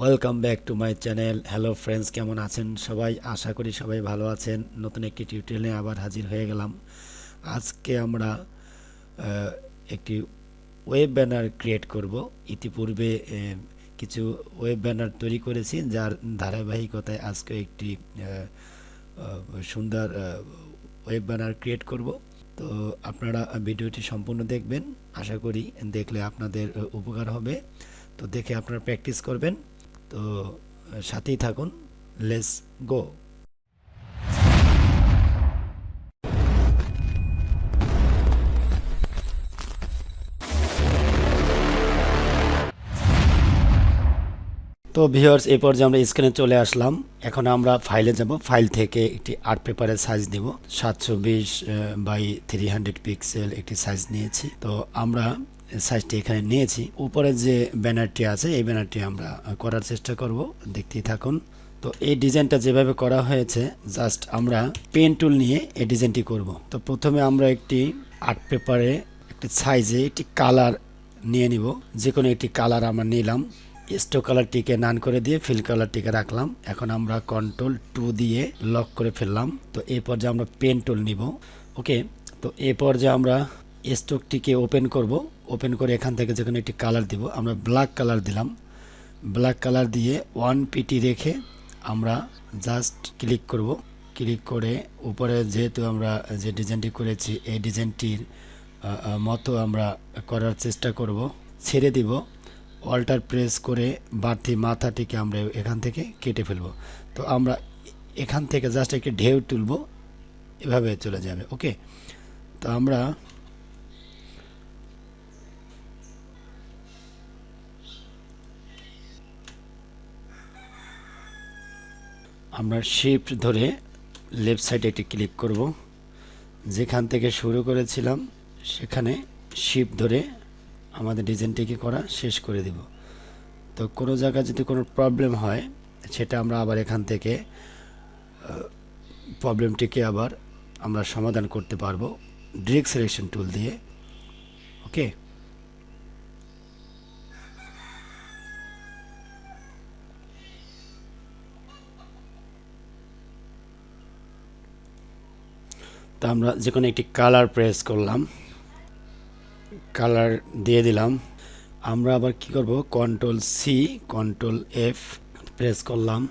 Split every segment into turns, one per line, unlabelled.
Welcome back to my channel. Hello friends, কেমন আছেন সবাই? আশা করি সবাই ভালো আছেন। নতুন একটি টিউটোরিয়ালে আবার হাজির হয়ে গেলাম। আজকে আমরা একটি ওয়েব ব্যানার ক্রিয়েট করব। ইতিপূর্বে কিছু ওয়েব ব্যানার তৈরি করেছি, যার ধারাবাহিকতায় আজকে একটি সুন্দর ওয়েব ব্যানার ক্রিয়েট করব। তো আপনারা ভিডিওটি সম্পূর্ণ দেখবেন। আশা করি দেখলে আপনাদের উপকার হবে। তো দেখে আপনারা প্র্যাকটিস করবেন। তো সাথেই থাকুন। Let's go. তো ভিউয়ার্স, এই পর্যায়ে আমরা স্ক্রিনে চলে আসলাম। এখন আমরা ফাইলে যাব। ফাইল থেকে একটি আর্ট পেপারের সাইজ নিব। 720 বাই 300 পিক্সেল একটি সাইজ নিয়েছি। তো আমরা সাইজটি এখানে নিয়েছি। উপরে যে ব্যানারটি আছে, এই ব্যানারটি আমরা করার চেষ্টা করব। দেখতেই থাকুন। তো এই ডিজাইনটা যেভাবে করা হয়েছে, জাস্ট আমরা পেন টুল নিয়ে এই ডিজাইনটি করব। তো প্রথমে আমরা একটি আর্ট পেপারে একটি সাইজে একটি কালার নিয়ে নিব। যে কোনো একটি কালার আমরা নিলাম। স্টোক কালারটিকে নান করে দিয়ে ফিল কালারটিকে রাখলাম। এখন আমরা কন্ট্রোল 2 দিয়ে লক করে ফেললাম। তো এই পর্যায়ে আমরা পেন টুল নিব। ওকে, তো এই পর্যায়ে আমরা স্টোকটিকে ওপেন করব। ওপেন করে এখান থেকে যে কোনো একটি কালার দিব। আমরা ব্ল্যাক কালার দিলাম। ব্ল্যাক কালার দিয়ে 1 পিটি রেখে আমরা জাস্ট ক্লিক করব। ক্লিক করে উপরে যেহেতু আমরা যে ডিজাইনটি করেছি, এই ডিজাইনটির মতো আমরা করার চেষ্টা করব। ছেড়ে দিব। অল্টার প্রেস করে বাড়তি মাথাটিকে আমরা এখান থেকে কেটে ফেলব। তো আমরা এখান থেকে জাস্ট একটি ঢেউ তুলব, এভাবে চলে যাবে। ওকে, তো আমরা শিফট ধরে লেফট সাইডে একটি ক্লিক করব। যেখান থেকে শুরু করেছিলাম সেখানে শিফট ধরে আমাদের ডিজাইনটিকে করা শেষ করে দিব। তো কোনো জায়গায় যদি কোনো প্রবলেম হয়, সেটা আমরা আবার এখান থেকে প্রবলেমটিকে আবার আমরা সমাধান করতে পারবো ডিরেক্ট সিলেকশন টুল দিয়ে। ওকে, তো আমরা যে কোনো একটি কালার প্রেস করলাম, কালার দিয়ে দিলাম। আমরা আবার কি করব, control C control F press করলাম।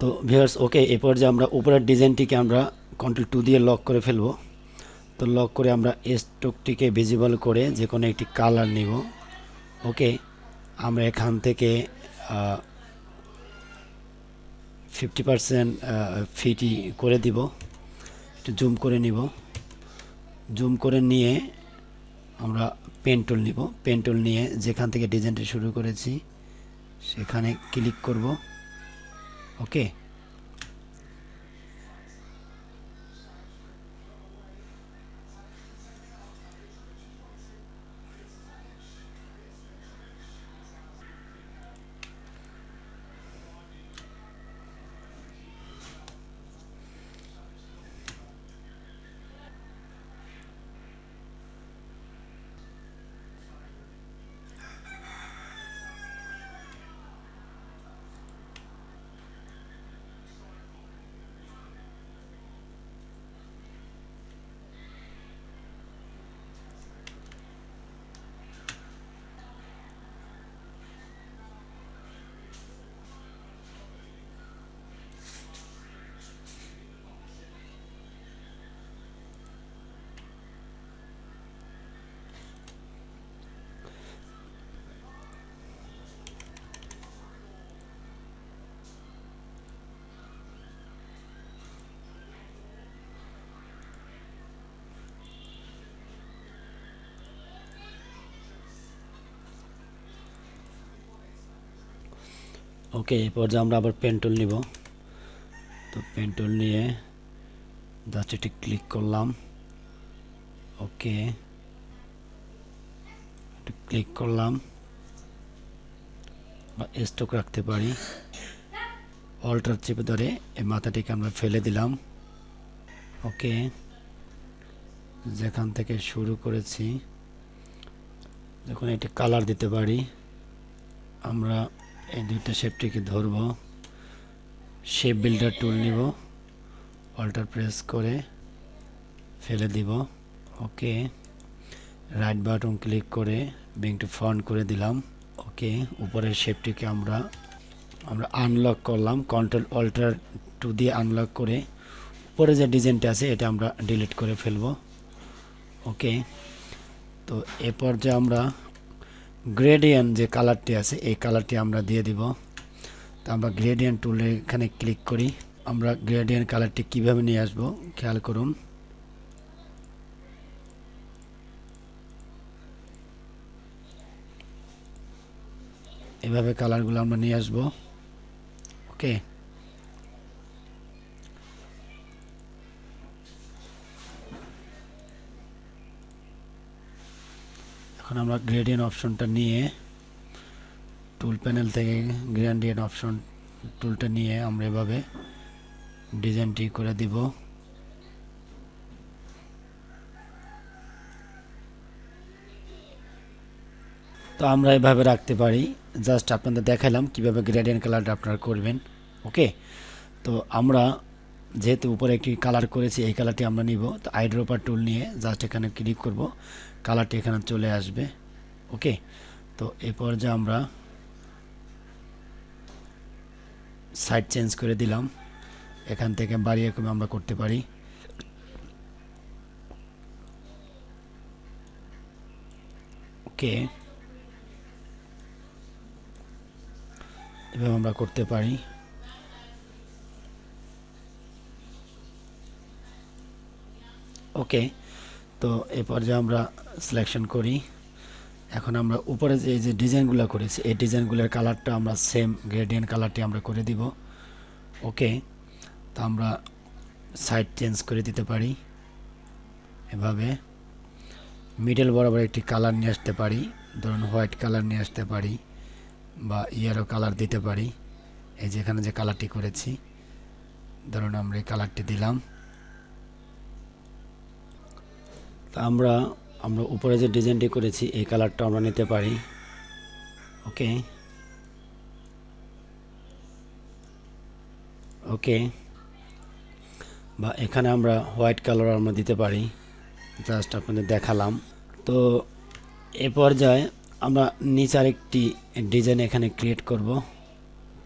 তো ভিউয়ার্স, ওকে, এই পর্যায়ে আমরা উপরের ডিজাইনটিকে আমরা কন্ট্রোল 2 দিয়ে লক করে ফেলব। তো লক করে আমরা স্ট্রোকটিকে ভিজিবল করে যে কোনো একটি কালার নিব। ওকে, আমরা এখান থেকে 50% ফিটি করে দিব। একটু জুম করে নিব। জুম করে নিয়ে আমরা পেন টুল নিব। পেন টুল নিয়ে যেখান থেকে ডিজাইনটি শুরু করেছি সেখানে ক্লিক করব। ওকে, ওকে, এই পর্যায়ে আমরা আবার পেন টুল নিব। তো পেন টুল নিয়ে জাস্ট এটি ক্লিক করলাম। ওকে, ক্লিক করলাম বা স্টক রাখতে পারি। অল্টার চেপে ধরে এই মাথাটিকে আমরা ফেলে দিলাম। ওকে, যেখান থেকে শুরু করেছি যখন এটি কালার দিতে পারি, আমরা এই দুইটা শেপটিকে ধরব, শেপ বিল্ডার টুল নিব, অল্টার প্রেস করে ফেলে দিব। ওকে, রাইট বাটন ক্লিক করে ব্রিং টু ফ্রন্ট করে দিলাম। ওকে, উপরের শেপটিকে আমরা আনলক করলাম, কন্ট্রোল অল্টার টু দিয়ে আনলক করে উপরে যে ডিজাইনটা আছে এটা আমরা ডিলিট করে ফেলব। ওকে, তো এরপর যে আমরা গ্রেডিয়েন্ট যে কালারটি আছে এই কালারটি আমরা দিয়ে দিব। তো আমরা গ্রেডিয়েন্ট টুলে এখানে ক্লিক করি। আমরা গ্রেডিয়েন্ট কালারটি কিভাবে নিয়ে আসব খেয়াল করুন। এভাবে কালারগুলো আমরা নিয়ে আসব। ওকে, এখন আমরা গ্রেডিয়েন্ট অপশনটা নিয়ে টুল প্যানেল থেকে গ্রেডিয়েন্ট অপশন টুলটা নিয়ে আমরা এভাবে ডিজাইনটি করে দিব। তো আমরা এভাবে রাখতে পারি। জাস্ট আপনাদের দেখালাম কিভাবে গ্রেডিয়েন্ট কালারটা আপনারা করবেন। ওকে, তো আমরা যেহেতু উপরে একটি কালার করেছি এই কালারটি আমরা নিব। তো আইড্রপার টুল নিয়ে জাস্ট এখানে ক্লিক করব, কালারটি এখানে চলে আসবে। ওকে, তো এরপর যে আমরা সাইড চেঞ্জ করে দিলাম, এখান থেকে বাড়িয়ে কমে আমরা করতে পারি। ওকে, এভাবে আমরা করতে পারি। ওকে, তো এই পর্যায়ে আমরা সিলেকশন করি। এখন আমরা উপরে যে ডিজাইনগুলো করেছি এই ডিজাইনগুলোর কালারটা আমরা সেম গ্রেডিয়েন্ট কালারটি আমরা করে দিব। ওকে, তো আমরা সাইড চেঞ্জ করে দিতে পারি। এভাবে মিডল বরাবর একটি কালার নিয়ে আসতে পারি, ধরুন হোয়াইট কালার নিয়ে আসতে পারি বা ইয়েলো কালার দিতে পারি। এই যেখানে যে কালারটি করেছি ধরুন আমরা এই কালারটি দিলাম। তা আমরা উপরে যে ডিজাইনটি করেছি এই কালারটা আমরা নিতে পারি। ওকে, ওকে, বা এখানে আমরা হোয়াইট কালার আমরা দিতে পারি। জাস্ট আপনাদের দেখালাম। তো এ পর্যায়ে আমরা নিচে আরেকটি ডিজাইন এখানে ক্রিয়েট করব।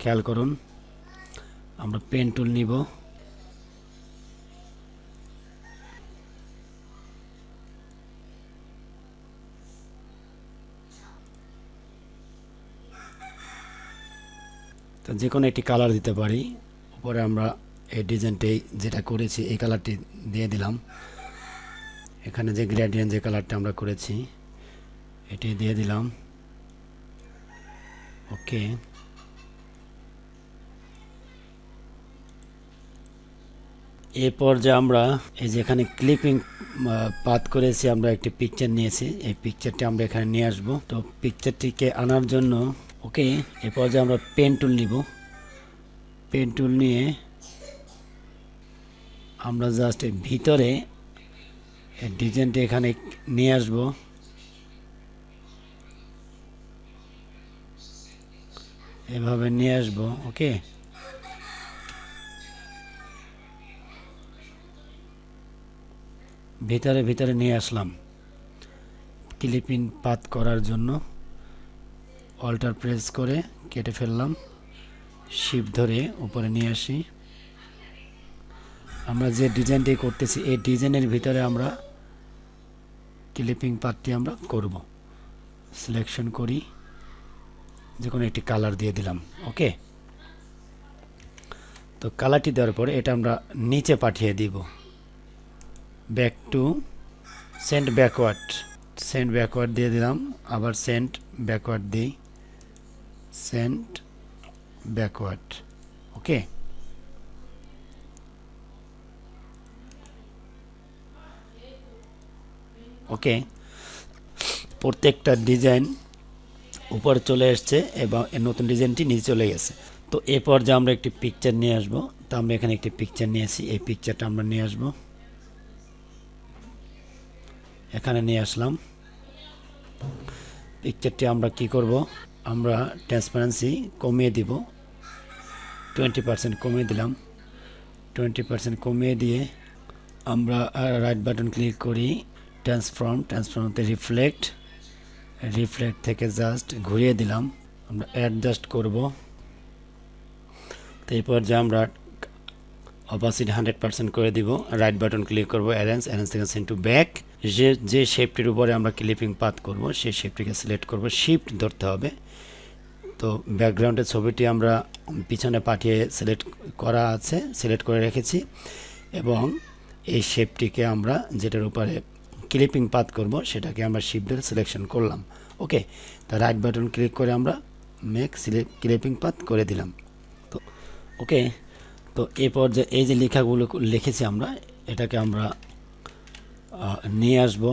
খেয়াল করুন, আমরা পেন টুল নিব, তো যে কোনো একটি কালার দিতে পারি। উপরে আমরা এই ডিজাইনটি যেটা করেছি এই কালারটি দিয়ে দিলাম। এখানে যে গ্রেডিয়েন্ট যে কালারটা আমরা করেছি এটি দিয়ে দিলাম। ওকে, এরপর যে আমরা এই যে এখানে ক্লিপিং পাথ করেছি আমরা একটি পিকচার নিয়েছি, এই পিকচারটি আমরা এখানে নিয়ে আসব। তো পিকচারটিকে আনার জন্য ওকে, এরপর যে আমরা পেন টুল নিব, পেন টুল নিয়ে আমরা জাস্ট এর ভিতরে এই ডিজাইনটি এখানে নিয়ে আসব। এভাবে নিয়ে আসব। ওকে, ভিতরে নিয়ে আসলাম। ক্লিপিং পাথ করার জন্য অল্টার প্রেস করে কেটে ফেললাম, শিফট ধরে উপরে নিয়ে আসি। আমরা যে ডিজাইনটি করতেছি এই ডিজাইনের ভিতরে আমরা ক্লিপিং পাথটি আমরা করব। সিলেকশন করি, যে কোনো একটি কালার দিয়ে দিলাম। ওকে, তো কালারটি দেওয়ার পরে এটা আমরা নিচে পাঠিয়ে দিব। ব্যাক টু সেন্ড ব্যাকওয়ার্ড দিয়ে দিলাম, আবার সেন্ড ব্যাকওয়ার্ড দিই, সেন্ড ব্যাকওয়ার্ড। ওকে, ওকে, প্রত্যেকটা ডিজাইন উপরে চলে এসছে এবং নতুন ডিজাইনটি নিচে চলে গেছে। তো তো এই পর্যায়ে আমরা একটি পিকচার নিয়ে আসব। তো আমরা এখানে একটি পিকচার নিয়েছি, এই পিকচারটা আমরা নিয়ে আসব, এখানে নিয়ে আসলাম। পিকচারটি আমরা কি করব, আমরা ট্রান্সপারেন্সি কমিয়ে দিব, 20% কমিয়ে দিলাম। 20% কমিয়ে দিয়ে আমরা রাইট বাটন ক্লিক করি, ট্রান্সফর্মতে রিফ্লেক্ট থেকে জাস্ট ঘুরিয়ে দিলাম, আমরা অ্যাডজাস্ট করব। তো এই পর্যায়ে আমরা অপাসিটি 100% করে দিব, রাইট বাটন ক্লিক করব, অ্যারেঞ্জ থেকে সেন্ড টু ব্যাক। যে শেপটির উপরে আমরা ক্লিপিং পাথ করব সেই শেপটিকে সিলেক্ট করব, শিফট ধরতে হবে। তো ব্যাকগ্রাউন্ডের ছবিটি আমরা পিছনে পাঠিয়ে সিলেক্ট করে রেখেছি, এবং এই শেপটিকে আমরা যেটার উপরে ক্লিপিং পাথ করব সেটাকে আমরা শিফট ধরে সিলেকশন করলাম। ওকে, তো রাইট বাটন ক্লিক করে আমরা মেক ক্লিপিং পাথ করে দিলাম। তো ওকে, তো এই পর্যায়ে এই যে লেখাগুলো লিখেছি আমরা, এটাকে আমরা নিয়ে আসব।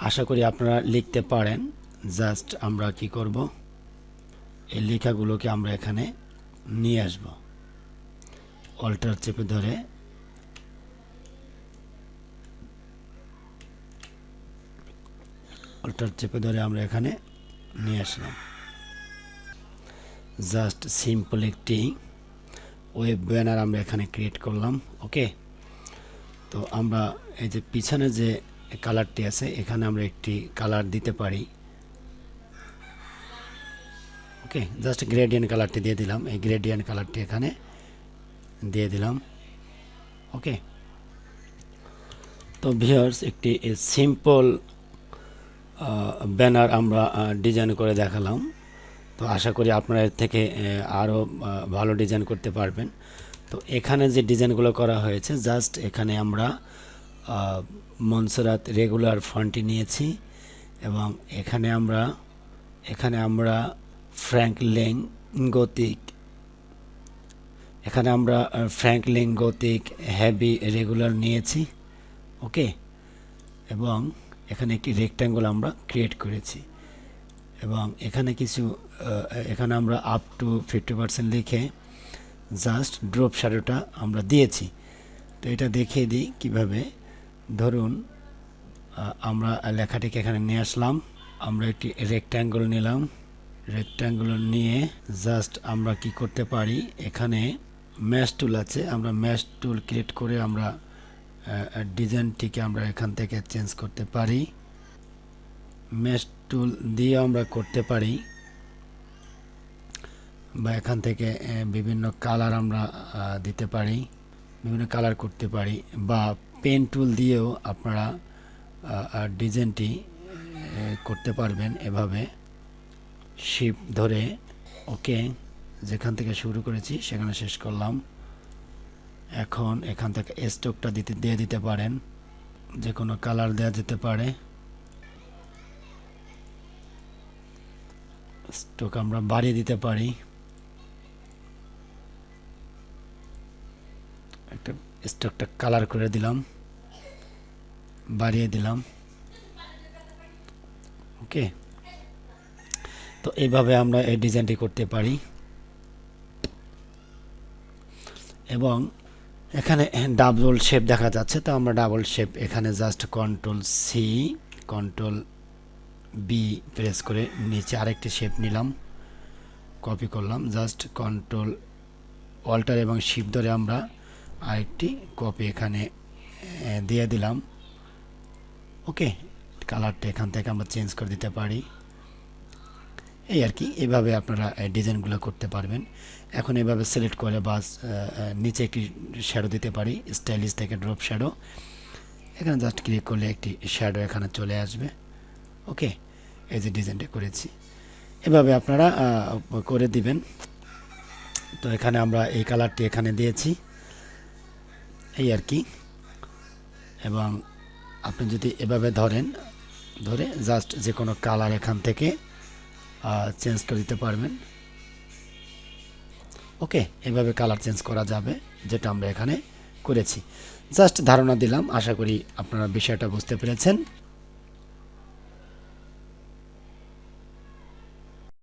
আশা করি আপনারা লিখতে পারেন। জাস্ট আমরা কি করব, এই লেখাগুলোকে আমরা এখানে নিয়ে আসব, অল্টার চেপে ধরে আমরা এখানে নিয়ে আসলাম। জাস্ট সিম্পল একটি ওয়েব ব্যানার আমরা এখানে ক্রিয়েট করলাম। ওকে, তো আমরা এই যে পিছনে যে কালারটি আছে এখানে আমরা একটি কালার দিতে পারি। ওকে, জাস্ট গ্রেডিয়েন্ট কালারটি দিয়ে দিলাম, এই গ্রেডিয়েন্ট কালারটি এখানে দিয়ে দিলাম। ওকে, তো ভিউয়ার্স একটি সিম্পল ব্যানার আমরা ডিজাইন করে দেখালাম। তো আশা করি আপনারা এর থেকে আরও ভালো ডিজাইন করতে পারবেন। তো এখানে যে ডিজাইনগুলো করা হয়েছে, জাস্ট এখানে আমরা মনসেরাত রেগুলার ফন্টটি নিয়েছি, এবং এখানে আমরা ফ্র্যাঙ্কলিন গথিক হেভি রেগুলার নিয়েছি। ওকে, এবং এখানে একটি রেক্ট্যাঙ্গল আমরা ক্রিয়েট করেছি, এবং এখানে আমরা আপ টু 50% লিখে জাস্ট ড্রপ শ্যাডোটা আমরা দিয়েছি। তো এটা দেখিয়ে দিই কিভাবে। ধরুন আমরা লেখাটিকে এখানে নিয়ে আসলাম, আমরা একটি রেক্ট্যাঙ্গল নিলাম, রেক্ট্যাঙ্গল নিয়ে জাস্ট আমরা কি করতে পারি, এখানে ম্যাশ টুল আছে, আমরা ম্যাশ টুল ক্রিয়েট করে আমরা ডিজাইনটিকে আমরা এখান থেকে চেঞ্জ করতে পারি। ম্যাশ টুল দিয়ে আমরা করতে পারি, বা এখান থেকে বিভিন্ন কালার আমরা দিতে পারি, বিভিন্ন কালার করতে পারি, বা পেন টুল দিয়েও আপনারা ডিজাইনটি করতে পারবেন এভাবে শিফট ধরে। ওকে, যেখান থেকে শুরু করেছি সেখানে শেষ করলাম। এখন এখান থেকে স্ট্রোকটা দিয়ে দিতে পারেন, যে কোনো কালার দেওয়া যেতে পারে। স্ট্রোক আমরা বাড়িয়ে দিতে পারি, একটা স্ট্রোকটা কালার করে দিলাম, বাড়িয়ে দিলাম। ওকে, তো এইভাবে আমরা এই ডিজাইনটি করতে পারি। এবং এখানে ডাবল শেপ দেখা যাচ্ছে, তো আমরা ডাবল শেপ এখানে জাস্ট কন্ট্রোল-সি কন্ট্রোল-বি প্রেস করে নিচে আরেকটি শেপ নিলাম, কপি করলাম, জাস্ট কন্ট্রোল অল্টার এবং শিফট ধরে আমরা আরেকটি কপি এখানে দিয়ে দিলাম। ওকে, কালারটা এখান থেকে আমরা চেঞ্জ করে দিতে পারি। এই আর কি, এভাবে আপনারা ডিজাইনগুলো করতে পারবেন। এখন এভাবে সিলেক্ট করে বাস নিচে একটি শ্যাডো দিতে পারি, স্টাইলিশ থেকে ড্রপ শ্যাডো, এখানে জাস্ট ক্লিক করলে একটি শ্যাডো এখানে চলে আসবে। ওকে, এই যে ডিজাইনটা করেছি, এভাবে আপনারা করে দিবেন। তো এখানে আমরা এই কালারটি এখানে দিয়েছি, এই আর কি। এবং আপনি যদি এভাবে ধরে জাস্ট যে কোনো কালার এখান থেকে চেঞ্জ করে দিতে পারবেন। ওকে, এভাবে কালার চেঞ্জ করা যাবে, যেটা আমরা এখানে করেছি। জাস্ট ধারণা দিলাম, আশা করি আপনারা বিষয়টা বুঝতে পেরেছেন।